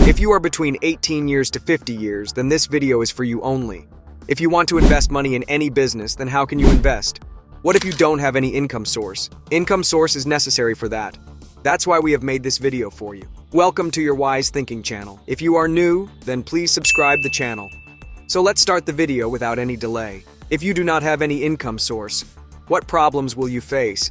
If you are between 18 years to 50 years, then this video is for you only. If you want to invest money in any business, then how can you invest? What if you don't have any income source? Income source is necessary for that. That's why we have made this video for you. Welcome to your Wise Thinking channel. If you are new, then please subscribe the channel. So let's start the video without any delay. If you do not have any income source, what problems will you face?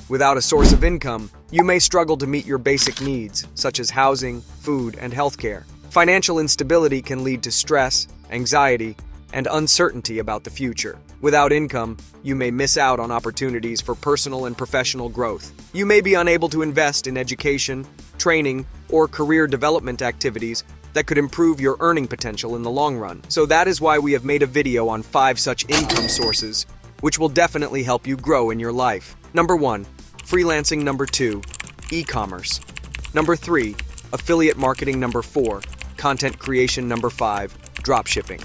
Without a source of income, you may struggle to meet your basic needs, such as housing, food, and healthcare. Financial instability can lead to stress, anxiety, and uncertainty about the future. Without income, you may miss out on opportunities for personal and professional growth. You may be unable to invest in education, training, or career development activities that could improve your earning potential in the long run. So that is why we have made a video on 5 such income sources, which will definitely help you grow in your life. Number 1. Freelancing. Number 2. E-commerce. Number 3. Affiliate marketing. Number 4. Content creation. Number 5. Dropshipping.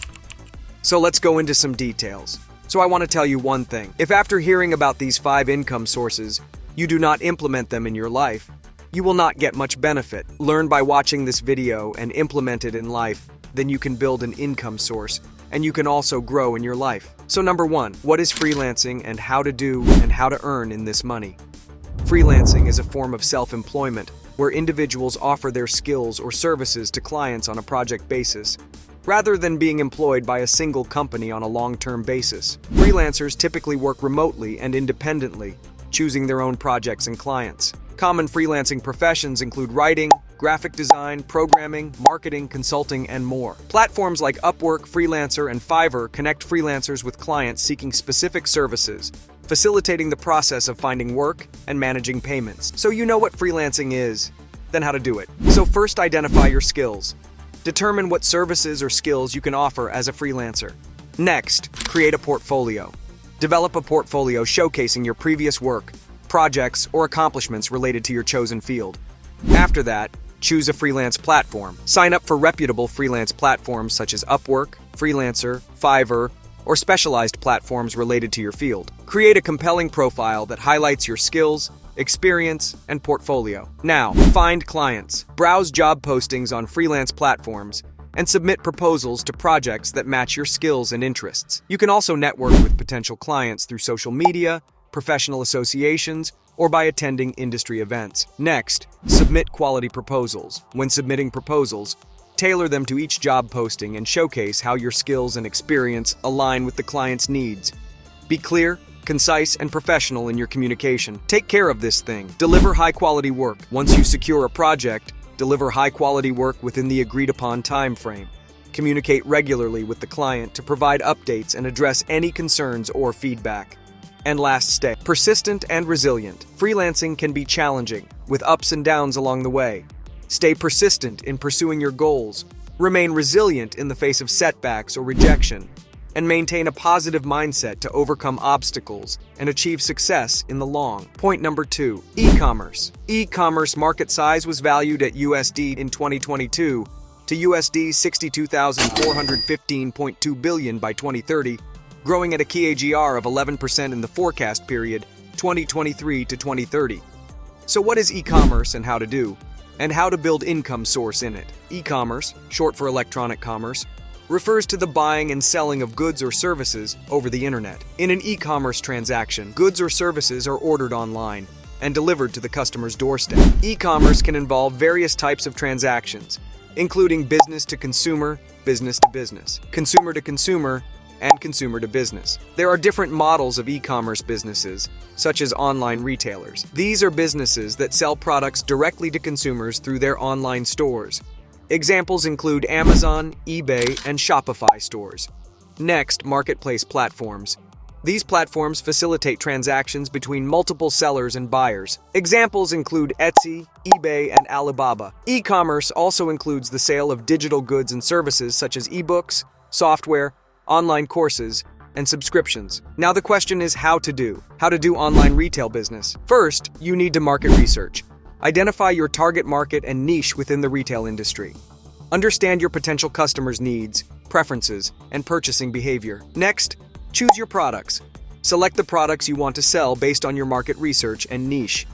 So let's go into some details. So I want to tell you one thing. If after hearing about these 5 income sources, you do not implement them in your life, you will not get much benefit. Learn by watching this video and implement it in life, then you can build an income source, and you can also grow in your life. So number 1, what is freelancing and how to do and how to earn in this money? Freelancing is a form of self-employment where individuals offer their skills or services to clients on a project basis, rather than being employed by a single company on a long-term basis. Freelancers typically work remotely and independently, choosing their own projects and clients. Common freelancing professions include writing, graphic design, programming, marketing, consulting, and more. Platforms like Upwork, Freelancer, and Fiverr connect freelancers with clients seeking specific services, facilitating the process of finding work and managing payments. So you know what freelancing is, then how to do it. So first, identify your skills. Determine what services or skills you can offer as a freelancer. Next, create a portfolio. Develop a portfolio showcasing your previous work, projects, or accomplishments related to your chosen field. After that, choose a freelance platform. Sign up for reputable freelance platforms such as Upwork, Freelancer, Fiverr, or specialized platforms related to your field. Create a compelling profile that highlights your skills, experience, and portfolio. Now, find clients. Browse job postings on freelance platforms and submit proposals to projects that match your skills and interests. You can also network with potential clients through social media, professional associations, or by attending industry events. Next, submit quality proposals. When submitting proposals, tailor them to each job posting and showcase how your skills and experience align with the client's needs. Be clear, concise, and professional in your communication. Take care of this thing. Deliver high-quality work. Once you secure a project, deliver high-quality work within the agreed-upon time frame. Communicate regularly with the client to provide updates and address any concerns or feedback. And last, stay persistent and resilient. Freelancing can be challenging, with ups and downs along the way. Stay persistent in pursuing your goals, remain resilient in the face of setbacks or rejection, and maintain a positive mindset to overcome obstacles and achieve success in the long. Point number 2, e-commerce. E-commerce market size was valued at USD in 2022 to USD 62,415.2 billion by 2030, growing at a CAGR of 11% in the forecast period 2023 to 2030. So what is e-commerce and how to do? And how to build income source in it. E-commerce, short for electronic commerce, refers to the buying and selling of goods or services over the internet. In an e-commerce transaction, goods or services are ordered online and delivered to the customer's doorstep. E-commerce can involve various types of transactions, including business to consumer, business to business, consumer to consumer, and consumer to business. There are different models of e-commerce businesses, such as online retailers. These are businesses that sell products directly to consumers through their online stores. Examples include Amazon, eBay, and Shopify stores. Next, marketplace platforms. These platforms facilitate transactions between multiple sellers and buyers. Examples include Etsy, eBay, and Alibaba. E-commerce also includes the sale of digital goods and services such as ebooks, software, online courses, and subscriptions. Now the question is how to do online retail business. First, you need to market research. Identify your target market and niche within the retail industry. Understand your potential customers' needs, preferences, and purchasing behavior. Next, choose your products. Select the products you want to sell based on your market research and niche.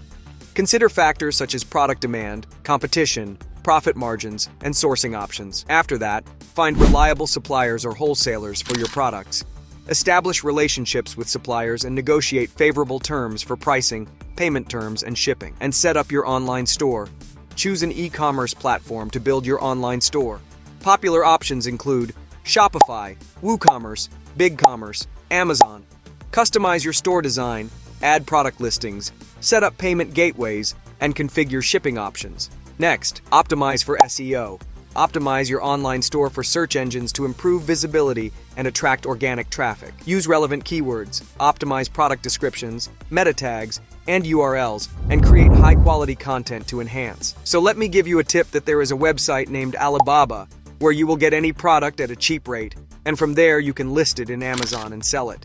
Consider factors such as product demand, competition, profit margins, and sourcing options. After that, find reliable suppliers or wholesalers for your products. Establish relationships with suppliers and negotiate favorable terms for pricing, payment terms, and shipping. And set up your online store. Choose an e-commerce platform to build your online store. Popular options include Shopify, WooCommerce, BigCommerce, Amazon. Customize your store design, add product listings, set up payment gateways, and configure shipping options. Next, optimize for SEO. Optimize your online store for search engines to improve visibility and attract organic traffic. Use relevant keywords, optimize product descriptions, meta tags, and URLs, and create high-quality content to enhance. So let me give you a tip that there is a website named Alibaba where you will get any product at a cheap rate, and from there you can list it in Amazon and sell it.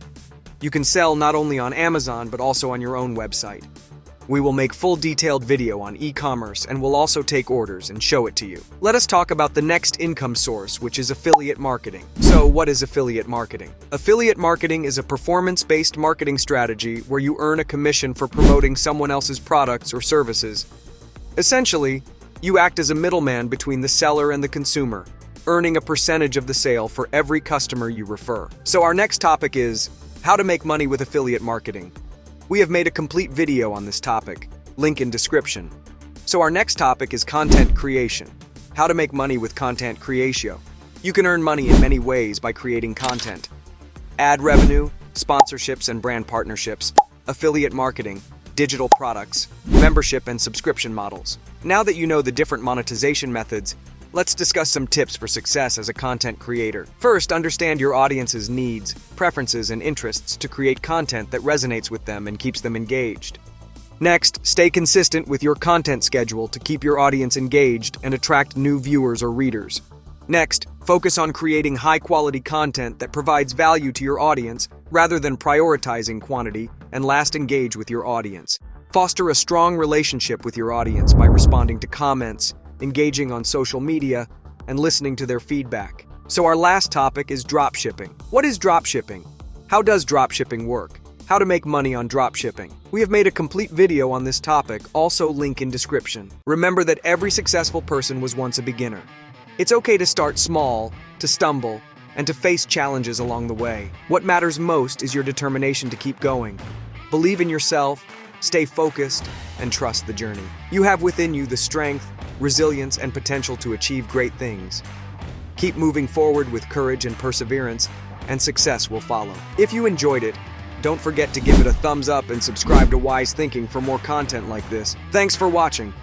You can sell not only on Amazon but also on your own website. We will make full detailed video on e-commerce and will also take orders and show it to you. Let us talk about the next income source, which is affiliate marketing. So what is affiliate marketing? Affiliate marketing is a performance-based marketing strategy where you earn a commission for promoting someone else's products or services. Essentially, you act as a middleman between the seller and the consumer, earning a percentage of the sale for every customer you refer. So our next topic is how to make money with affiliate marketing. We have made a complete video on this topic, link in description. So our next topic is content creation. How to make money with content creation. You can earn money in many ways by creating content. Ad revenue, sponsorships and brand partnerships, affiliate marketing, digital products, membership and subscription models. Now that you know the different monetization methods, let's discuss some tips for success as a content creator. First, understand your audience's needs, preferences, and interests to create content that resonates with them and keeps them engaged. Next, stay consistent with your content schedule to keep your audience engaged and attract new viewers or readers. Next, focus on creating high-quality content that provides value to your audience rather than prioritizing quantity, and last, engage with your audience. Foster a strong relationship with your audience by responding to comments, engaging on social media, and listening to their feedback. So our last topic is dropshipping. What is dropshipping? How does dropshipping work? How to make money on dropshipping. We have made a complete video on this topic, also link in description. Remember that every successful person was once a beginner. It's okay to start small, to stumble, and to face challenges along the way. What matters most is your determination to keep going. Believe in yourself, stay focused, and trust the journey. You have within you the strength, resilience, and potential to achieve great things. Keep moving forward with courage and perseverance, and success will follow. If you enjoyed it, don't forget to give it a thumbs up and subscribe to Wise Thinking for more content like this. Thanks for watching.